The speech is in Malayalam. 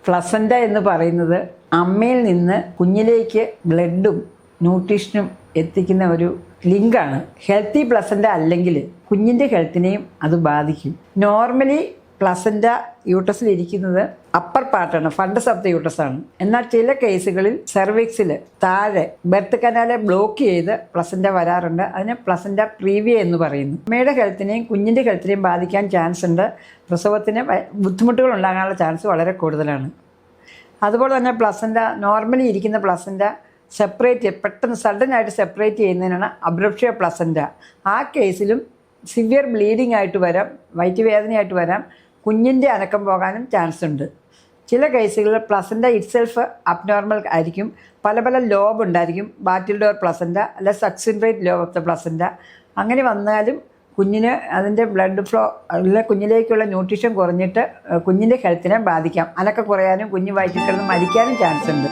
പ്ലസൻ്റ എന്ന് പറയുന്നത് അമ്മയിൽ നിന്ന് കുഞ്ഞിലേക്ക് ബ്ലഡും ന്യൂട്രീഷനും എത്തിക്കുന്ന ഒരു ലിങ്കാണ്. ഹെൽത്തി പ്ലസൻ്റ അല്ലെങ്കിൽ കുഞ്ഞിൻ്റെ ഹെൽത്തിനെയും അത് ബാധിക്കും. നോർമലി പ്ലസൻ്റ യൂട്ടസിലിരിക്കുന്നത് അപ്പർ പാർട്ടാണ്, ഫണ്ടസ് ഓഫ് ദ യൂട്ടസാണ്. എന്നാൽ ചില കേസുകളിൽ സെർവിക്സിൽ താഴെ ബെർത്ത് കനാലെ ബ്ലോക്ക് ചെയ്ത് പ്ലസൻ്റ വരാറുണ്ട്. അതിന് പ്ലസൻ്റ പ്രീവിയ എന്ന് പറയുന്നു. അമ്മയുടെ ഹെൽത്തിനെയും കുഞ്ഞിൻ്റെ ഹെൽത്തിനെയും ബാധിക്കാൻ ചാൻസ് ഉണ്ട്. പ്രസവത്തിന് ബുദ്ധിമുട്ടുകൾ ഉണ്ടാകാനുള്ള ചാൻസ് വളരെ കൂടുതലാണ്. അതുപോലെ തന്നെ പ്ലസൻ്റ നോർമലി ഇരിക്കുന്ന പ്ലസൻ്റ സെപ്പറേറ്റ് പെട്ടെന്ന് സഡനായിട്ട് സെപ്പറേറ്റ് ചെയ്യുന്നതിനാണ് അബ്രപ്ഷ്യ പ്ലസൻ്റ. ആ കേസിലും സിവിയർ ബ്ലീഡിംഗ് ആയിട്ട് വരാം, വയറ്റുവേദനയായിട്ട് വരാം, കുഞ്ഞിൻ്റെ അനക്കം പോകാനും ചാൻസ് ഉണ്ട്. ചില കേസുകളിൽ പ്ലസൻ്റ ഇറ്റ്സെൽഫ് അബ്നോർമൽ ആയിരിക്കും. പല പല ലോബ് ഉണ്ടായിരിക്കും. ബാറ്റിൽ ഡോർ പ്ലസൻ്റ അല്ല സക്സിൻറേറ്റ് ലോബ് ഓഫ് ദ പ്ലസൻ്റ. അങ്ങനെ വന്നാലും കുഞ്ഞിന് അതിൻ്റെ ബ്ലഡ് ഫ്ലോ അല്ല കുഞ്ഞിലേക്കുള്ള ന്യൂട്രീഷൻ കുറഞ്ഞിട്ട് കുഞ്ഞിൻ്റെ ഹെൽത്തിനെ ബാധിക്കാം. അനക്കം കുറയാനും കുഞ്ഞ് വയറ്റിൽ കിടന്ന് മരിക്കാനും ചാൻസ് ഉണ്ട്.